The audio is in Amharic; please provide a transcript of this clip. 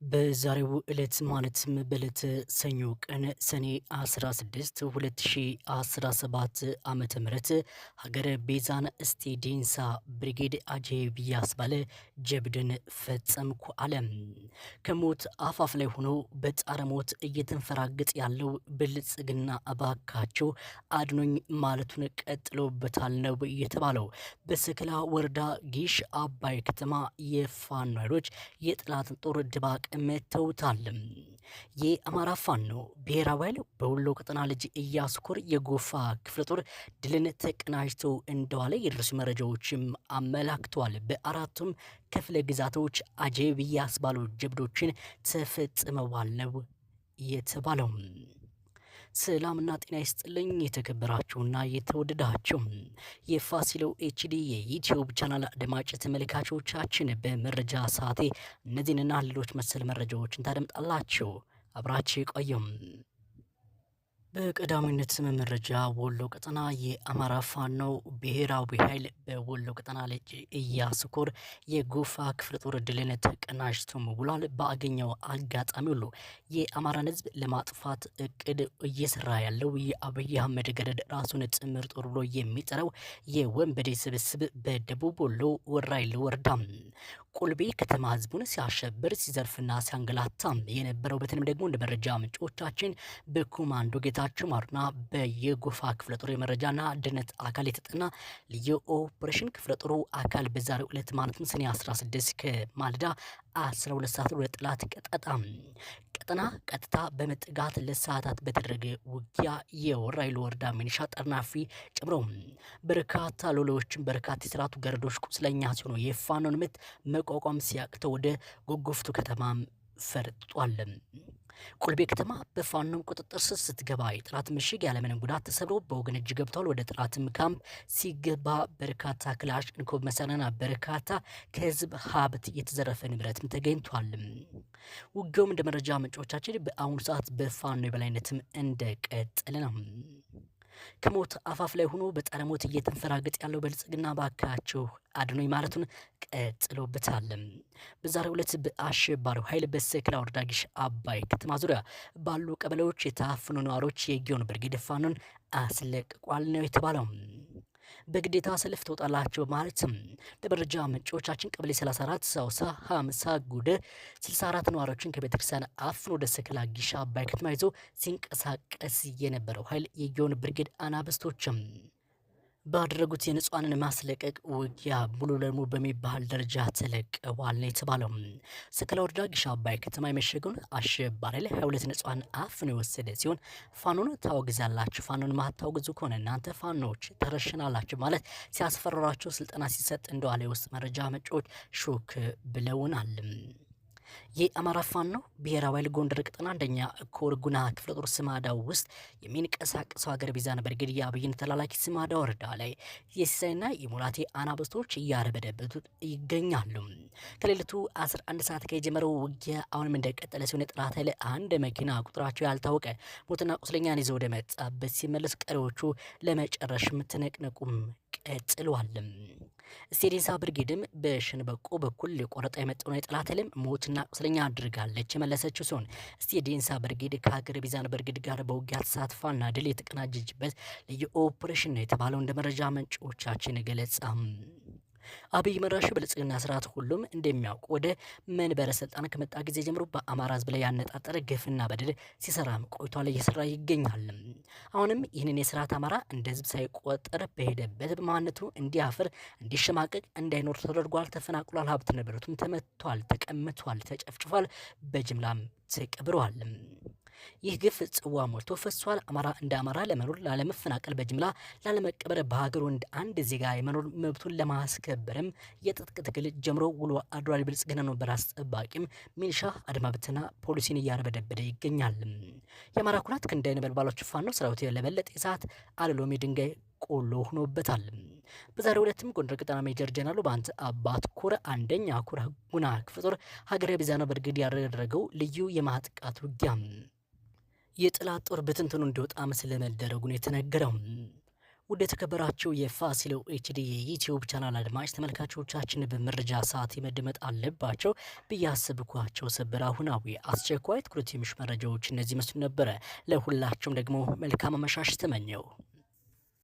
በዛሬው ዕለት ማለትም በዕለተ ሰኞ ቀን ሰኔ 16 2017 ዓመተ ምህረት ሀገረ ቤዛን እስቴ ዴንሳ ብሪጌድ አጀብ ያስባለ ጀብድን ፈጸምኩ አለ። ከሞት አፋፍ ላይ ሆኖ በጣረ ሞት እየተንፈራገጥ ያለው ብልጽግና እባካቸው አድኖኝ ማለቱን ቀጥሎበታል ነው የተባለው። በሰከላ ወረዳ ጊሽ አባይ ከተማ የፋኖ ኃይሎች የጠላትን ጦር ድባቅ መተውታል። የአማራ ፋኖ ብሔራዊ ኃይል በወሎ ቀጠና ልጅ ኢያሱ ኮር የጎፋ ክፍለ ጦር ድልን ተቀናጅቶ እንደዋለ የደረሱ መረጃዎችም አመላክተዋል። በአራቱም ክፍለ ግዛቶች አጀብ ያስባሉ ጀብዶችን ተፈጽመዋል ነው የተባለው። ሰላምና ጤና ይስጥልኝ የተከበራችሁና የተወደዳችሁ የፋሲሎ ኤችዲ የዩቲዩብ ቻናል አድማጭ ተመልካቾቻችን በመረጃ ሰዓቴ እነዚህንና ሌሎች መሰል መረጃዎችን ታደምጣላችሁ። አብራችሁ ቆዩም። በቀዳሚነት መረጃ ወሎ ቀጠና የአማራ ፋኖ ብሔራዊ ኃይል በወሎ ቀጠና ልጅ ኢያሱ ኮር የጎፋ ክፍለ ጦር ድልን ተቀናጅቶ ውሏል። ባገኘው አጋጣሚ ሁሉ የአማራን ሕዝብ ለማጥፋት እቅድ እየሰራ ያለው የአብይ አህመድ ገረድ ራሱን ጥምር ጦር ብሎ የሚጠራው የወንበዴ ስብስብ በደቡብ ወሎ ወራይል ወረዳ ቁልቤ ከተማ ሕዝቡን ሲያሸብር ሲዘርፍና ሲያንገላታ የነበረው በተለይም ደግሞ እንደ መረጃ ምንጮቻችን በኮማንዶ ጌታቸው ማሩና በየጎፋ ክፍለ ጦር የመረጃና ደህንነት አካል የተጠና ልዩ ኦፕሬሽን ክፍለ ጦሩ አካል በዛሬው ዕለት ማለትም ሰኔ 16 ከማለዳ 12 ሰዓት ወደ ጠላት ቀጠና ቀጥታ በመጠጋት ለሰዓታት በተደረገ ውጊያ የወራይሉ ወረዳ ሚኒሻ ጠርናፊ ጨምሮ በርካታ ሎሌዎችን በርካታ የስርዓቱ ገረዶች ቁስለኛ ሲሆኑ የፋኖን ምት መቋቋም ሲያቅተው ወደ ጎጎፍቱ ከተማ ፈርጧል። ቁልቤ ከተማ በፋኖም ቁጥጥር ስር ስትገባ የጠላት ምሽግ ያለምንም ጉዳት ተሰብሮ በወገን እጅ ገብቷል። ወደ ጠላትም ካምፕ ሲገባ በርካታ ክላሽንኮቭ መሳሪያና በርካታ ከህዝብ ሀብት የተዘረፈ ንብረትም ተገኝቷል። ውጊያውም እንደ መረጃ ምንጮቻችን በአሁኑ ሰዓት በፋኖ የበላይነትም እንደቀጠለ ነው። ከሞት አፋፍ ላይ ሆኖ በጣረ ሞት እየተንፈራገጥ ያለው ብልጽግና ባካችሁ አድኖኝ ማለቱን ቀጥሎበታል። በዛሬው ዕለት በአሸባሪው ኃይል በሰከላ ወረዳ ጊሽ አባይ ከተማ ዙሪያ ባሉ ቀበሌዎች የታፈኑ ነዋሪዎች የጊዮን ብርጌድ ፋኖን አስለቅቋል ነው የተባለው። በግዴታ ሰልፍ ተወጣላቸው ማለትም ለመረጃ ምንጮቻችን ቀበሌ 34 ሳውሳ 50 ጉደ 64 ነዋሪዎችን ከቤተክርስቲያን አፍኖ ወደ ሰከላ ጊሽ አባይ ከተማ ይዞ ሲንቀሳቀስ የነበረው ኃይል የጊዮን ብርጌድ አናብስቶችም ባደረጉት የንጹሃንን ማስለቀቅ ውጊያ ሙሉ ለሙሉ በሚባል ደረጃ ተለቀዋል ነው የተባለው። ሰከላ ወረዳ ጊሽ አባይ ከተማ የመሸገውን አሸባሪ ላይ 22 ንጹሃን አፍኖ የወሰደ ሲሆን ፋኖን ታወግዛላችሁ፣ ፋኖን ማታወግዙ ከሆነ እናንተ ፋኖች ተረሽናላችሁ ማለት ሲያስፈራራቸው ስልጠና ሲሰጥ እንደዋለ የውስጥ መረጃ ምንጮች ሾክ ብለውናል። የአማራ ፋኖ ብሔራዊ ኃይል ጎንደር ቀጠና አንደኛ ኮር ጉና ክፍለ ጦር ስማዳው ውስጥ የሚንቀሳቀሰው ሀገረ ቤዛን ብርጌድ የአብይን ተላላኪ ስማዳ ወረዳ ላይ የሲሳይና የሙላቴ አናብስቶች እያረበደበቱት ይገኛሉ። ከሌሊቱ 11 ሰዓት ከጀመረው ውጊያ አሁንም እንደቀጠለ ሲሆን የጠላት ኃይል አንድ መኪና ቁጥራቸው ያልታወቀ ሞትና ቁስለኛን ይዘው ወደ መጣበት ሲመለስ ቀሪዎቹ ለመጨረሻም ተነቅነቁም ቀጥሏል። ስቴዲንሳ ብርጌድም በሸንበቆ በኩል ሊቆረጣ የመጣውን የጠላት ኃይልም ሞትና ቁስለኛ አድርጋለች የመለሰችው ሲሆን ስቴዲንሳ ብርጌድ ከሀገረ ቤዛን ብርጌድ ጋር በውጊያ ተሳትፋና ድል የተቀናጀችበት ልዩ ኦፕሬሽን ነው የተባለው እንደ መረጃ ምንጮቻችን ገለጻ። አብይ መራሹ ብልጽግና ስርዓት ሁሉም እንደሚያውቁ ወደ መንበረ ስልጣን ከመጣ ጊዜ ጀምሮ በአማራ ህዝብ ላይ ያነጣጠረ ግፍና በደል ሲሰራም ቆይቷል፣ እየሰራ ይገኛል። አሁንም ይህንን የስርዓት አማራ እንደ ህዝብ ሳይቆጠር በሄደበት በማንነቱ እንዲያፍር፣ እንዲሸማቀቅ፣ እንዳይኖር ተደርጓል። ተፈናቅሏል፣ ሀብት ንብረቱም ተመቷል፣ ተቀምቷል፣ ተጨፍጭፏል፣ በጅምላም ተቀብሯል። ይህ ግፍ ጽዋ ሞልቶ ፈሷል። አማራ እንደ አማራ ለመኖር ላለመፈናቀል፣ በጅምላ ላለመቀበር፣ በሀገሩ እንደ አንድ ዜጋ የመኖር መብቱን ለማስከበርም የትጥቅ ትግል ጀምሮ ውሎ አድሯል። ብልጽግና ነው በራስ ጠባቂም ሚሊሻ አድማ ብተና ፖሊሲን እያረበደበደ ይገኛል። የአማራ ኩራት ክንደ ነበልባሎች ፋኖ ሰራዊት ለበለጠ የሰዓት አልሎሚ ድንጋይ ቆሎ ሆኖበታል። በዛሬው ዕለትም ጎንደር ቀጠና ሜጀር ጀነራል ባንት አባት ኮር አንደኛ ኮር ጉና ክፍለ ጦር ሀገረ ቤዛን ብርጌድ ያደረገው ልዩ የማጥቃት ውጊያ የጠላት ጦር በትንትኑ እንዲወጣ ስለመደረጉ ነው የተነገረው። ውድ የተከበራችሁ የፋሲሎ ኤችዲ የዩቲዩብ ቻናል አድማጭ ተመልካቾቻችን በመረጃ ሰዓት መደመጥ አለባቸው ብዬ አሰብኳቸው ሰበር አሁናዊ አስቸኳይ ትኩረት የሚሹ መረጃዎች እነዚህ መስሉ ነበረ። ለሁላችሁም ደግሞ መልካም አመሻሽ ተመኘው።